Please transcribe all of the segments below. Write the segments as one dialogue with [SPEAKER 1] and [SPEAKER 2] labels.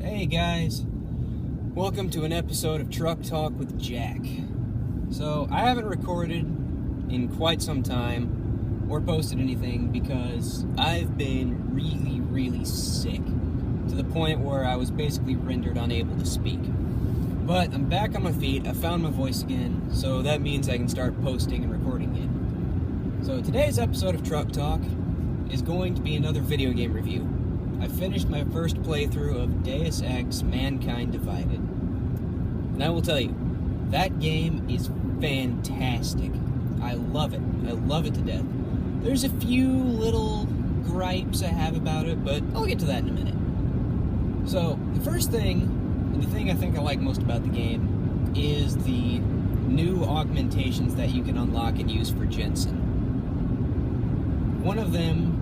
[SPEAKER 1] Hey guys, welcome to an episode of Truck Talk with Jack. So, I haven't recorded in quite some time or posted anything because I've been really sick to the point where I was basically rendered unable to speak. But I'm back on my feet, I found my voice again, so that means I can start posting and recording again. So today's episode of Truck Talk is going to be another video game review. I finished my first playthrough of Deus Ex Mankind Divided. And I will tell you, that game is fantastic. I love it. I love it to death. There's a few little gripes I have about it, but I'll get to that in a minute. So, the first thing, and the thing I think I like most about the game, is the new augmentations that you can unlock and use for Jensen. One of them,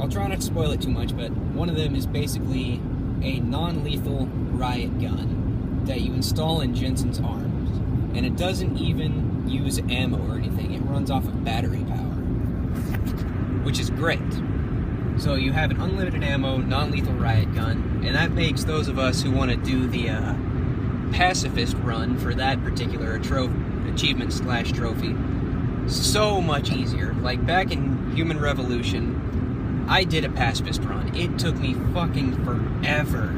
[SPEAKER 1] I'll try not to spoil it too much, but one of them is basically a non-lethal riot gun that you install in Jensen's arms. And it doesn't even use ammo or anything. It runs off of battery power, which is great. So you have an unlimited ammo, non-lethal riot gun, and that makes those of us who want to do the pacifist run for that particular achievement/trophy so much easier. Like back in Human Revolution, I did a pacifist run. It took me fucking forever.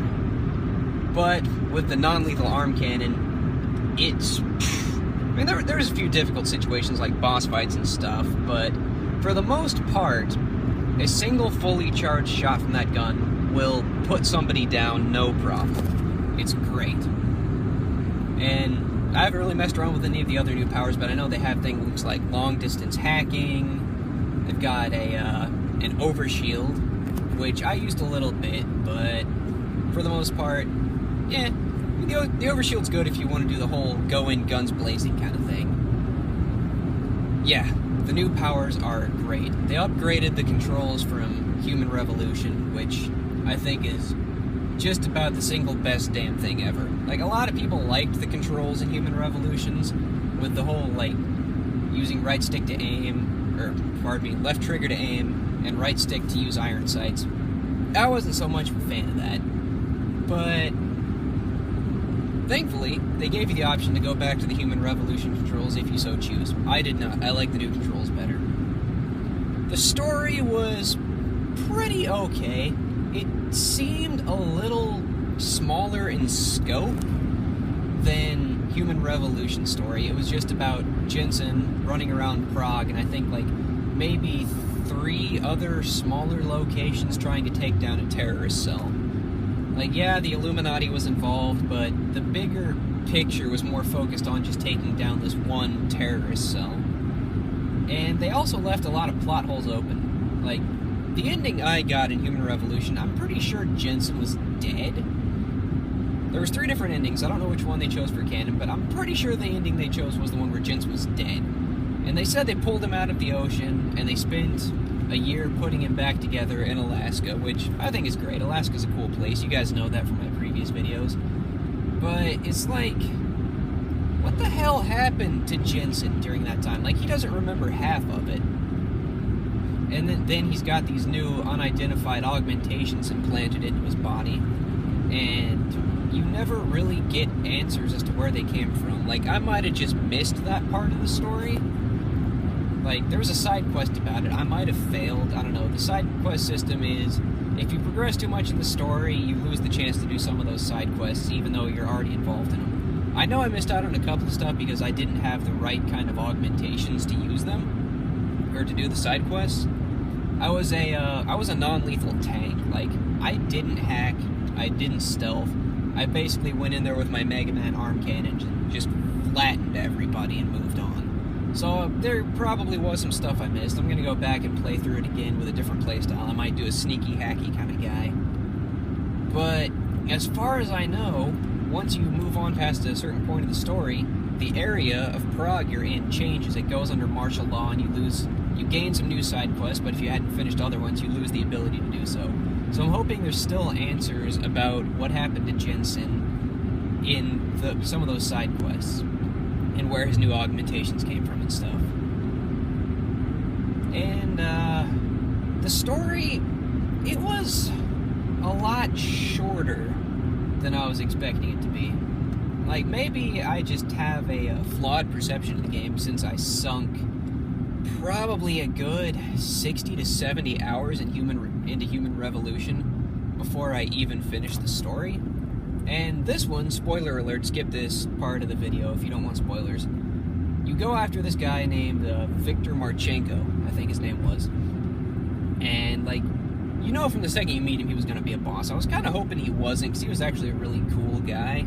[SPEAKER 1] But with the non-lethal arm cannon, there's a few difficult situations like boss fights and stuff, but for the most part, a single fully charged shot from that gun will put somebody down no problem. It's great. And I haven't really messed around with any of the other new powers, but I know they have things like long-distance hacking. They've got an overshield, which I used a little bit, but for the most part, yeah, the overshield's good if you want to do the whole go-in guns blazing kind of thing. Yeah, the new powers are great. They upgraded the controls from Human Revolution, which I think is just about the single best damn thing ever. Like, a lot of people liked the controls in Human Revolutions with the whole, using right stick to aim, left trigger to aim, and right stick to use iron sights. I wasn't so much of a fan of that. But thankfully, they gave you the option to go back to the Human Revolution controls if you so choose. I did not. I like the new controls better. The story was pretty okay. It seemed a little smaller in scope than Human Revolution story. It was just about Jensen running around Prague, and I think maybe 3 other smaller locations trying to take down a terrorist cell. The Illuminati was involved, but the bigger picture was more focused on just taking down this one terrorist cell. And they also left a lot of plot holes open. The ending I got in Human Revolution, I'm pretty sure Jensen was dead. There was 3 different endings. I don't know which one they chose for canon, but I'm pretty sure the ending they chose was the one where Jensen was dead. And they said they pulled him out of the ocean, and they spent a year putting him back together in Alaska, which I think is great. Alaska's a cool place. You guys know that from my previous videos. But it's what the hell happened to Jensen during that time? He doesn't remember half of it. And then he's got these new unidentified augmentations implanted into his body. And you never really get answers as to where they came from. I might have just missed that part of the story. There was a side quest about it. I might have failed. I don't know. The side quest system is, if you progress too much in the story, you lose the chance to do some of those side quests, even though you're already involved in them. I know I missed out on a couple of stuff because I didn't have the right kind of augmentations to use them, or to do the side quests. I was a non-lethal tank. I didn't hack. I didn't stealth. I basically went in there with my Mega Man arm cannon and just flattened everybody and moved on. So there probably was some stuff I missed. I'm going to go back and play through it again with a different playstyle. I might do a sneaky, hacky kind of guy. But as far as I know, once you move on past a certain point of the story, the area of Prague you're in changes. It goes under martial law and you gain some new side quests, but if you hadn't finished other ones, you lose the ability to do so. So I'm hoping there's still answers about what happened to Jensen in some of those side quests, and where his new augmentations came from and stuff. And the story, it was a lot shorter than I was expecting it to be. Like, maybe I just have a flawed perception of the game since I sunk probably a good 60 to 70 hours into Human Revolution before I even finished the story. And this one, spoiler alert, skip this part of the video if you don't want spoilers. You go after this guy named Victor Marchenko, I think his name was. And, like, you know from the second you meet him he was going to be a boss. I was kind of hoping he wasn't, because he was actually a really cool guy.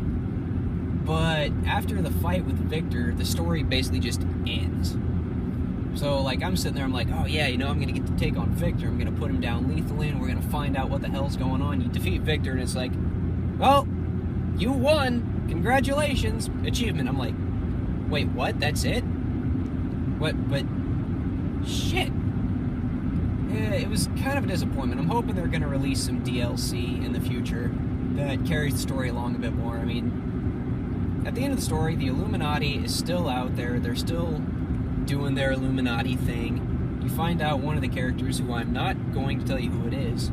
[SPEAKER 1] But after the fight with Victor, the story basically just ends. So, like, I'm sitting there, I'm like, oh yeah, you know, I'm going to get to take on Victor. I'm going to put him down lethally, and we're going to find out what the hell's going on. You defeat Victor, and it's like, well, you won. Congratulations. Achievement. I'm like, wait, what? That's it? What? But, shit. Yeah, it was kind of a disappointment. I'm hoping they're going to release some DLC in the future that carries the story along a bit more. I mean, at the end of the story, the Illuminati is still out there. They're still doing their Illuminati thing. You find out one of the characters, who I'm not going to tell you who it is,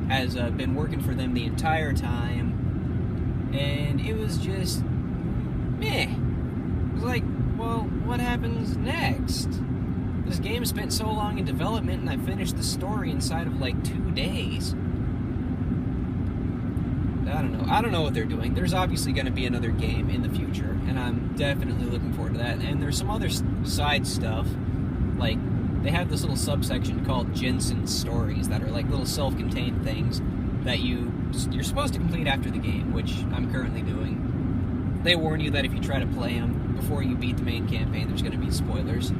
[SPEAKER 1] has been working for them the entire time. And it was just meh. It was like, well, what happens next? This game spent so long in development, and I finished the story inside of like 2 days. I don't know what they're doing. There's obviously going to be another game in the future, and I'm definitely looking forward to that. And there's some other side stuff, like they have this little subsection called Jensen's Stories that are like little self-contained things that you're supposed to complete after the game, which I'm currently doing. They warn you that if you try to play them before you beat the main campaign, there's going to be spoilers.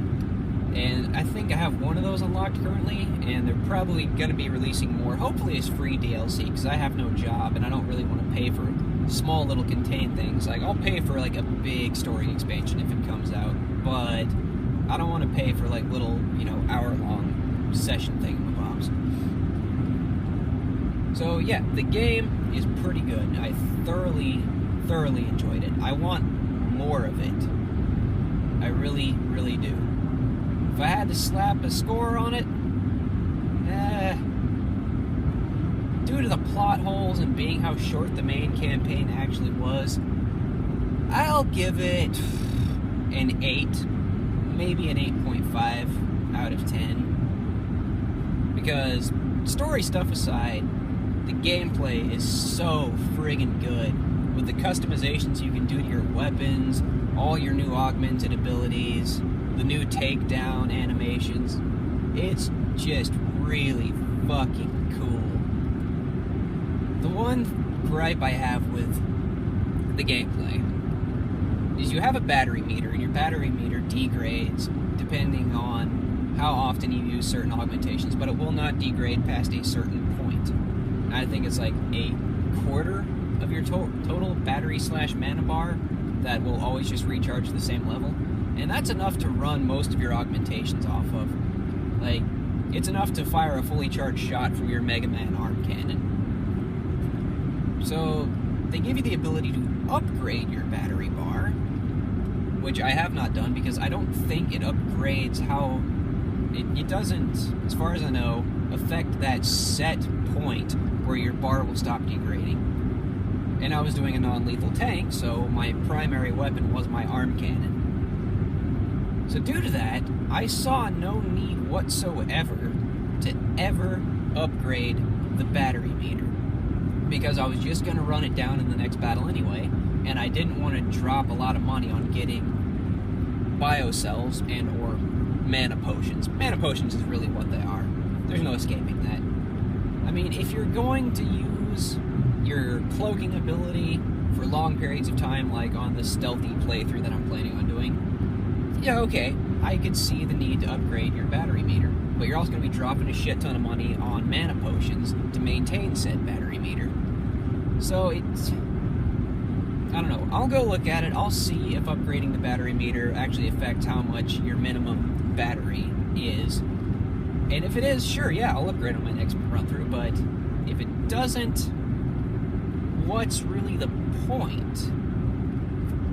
[SPEAKER 1] And I think I have one of those unlocked currently, and they're probably going to be releasing more. Hopefully it's free DLC, because I have no job, and I don't really want to pay for small little contained things. Like, I'll pay for, like, a big story expansion if it comes out, but I don't want to pay for, like, little, you know, hour-long session thingamabobs. So, yeah, the game is pretty good. I thoroughly enjoyed it. I want more of it. I really, really do. If I had to slap a score on it, due to the plot holes and being how short the main campaign actually was, I'll give it an 8, maybe an 8.5 out of 10. Because, story stuff aside, the gameplay is so friggin' good. With the customizations you can do to your weapons, all your new augmented abilities, the new takedown animations, it's just really fucking cool. The one gripe I have with the gameplay is you have a battery meter, and your battery meter degrades depending on how often you use certain augmentations, but it will not degrade past a certain point. And I think it's like a quarter of your total battery/mana bar that will always just recharge to the same level. And that's enough to run most of your augmentations off of. Like, it's enough to fire a fully charged shot from your Mega Man arm cannon. So, they give you the ability to upgrade your battery bar, which I have not done because I don't think it upgrades how... It doesn't, as far as I know, affect that set point where your bar will stop degrading. And I was doing a non-lethal tank, so my primary weapon was my arm cannon. So due to that, I saw no need whatsoever to ever upgrade the battery meter, because I was just going to run it down in the next battle anyway, and I didn't want to drop a lot of money on getting biocells and or mana potions. Mana potions is really what they are. There's no escaping that. I mean, if you're going to use your cloaking ability for long periods of time, like on the stealthy playthrough that I'm planning on doing, yeah, okay, I could see the need to upgrade your battery meter, but you're also going to be dropping a shit ton of money on mana potions to maintain said battery meter. So it's... I don't know. I'll go look at it. I'll see if upgrading the battery meter actually affects how much your minimum battery is. And if it is, sure, yeah, I'll upgrade on my next run-through, but if it doesn't, what's really the point?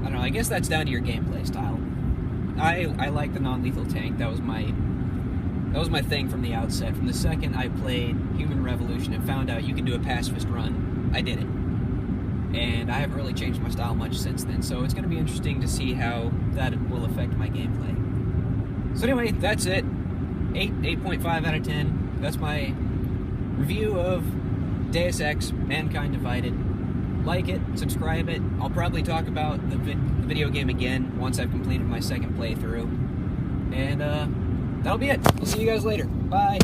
[SPEAKER 1] I don't know, I guess that's down to your gameplay style. I like the non-lethal tank. That was my thing from the outset. From the second I played Human Revolution and found out you can do a pacifist run, I did it. and I haven't really changed my style much since then, so it's going to be interesting to see how that will affect my gameplay. So anyway, that's it. 8.5 out of 10. That's my review of Deus Ex, Mankind Divided. Like it, subscribe it. I'll probably talk about the video game again once I've completed my second playthrough. And that'll be it. We'll see you guys later. Bye.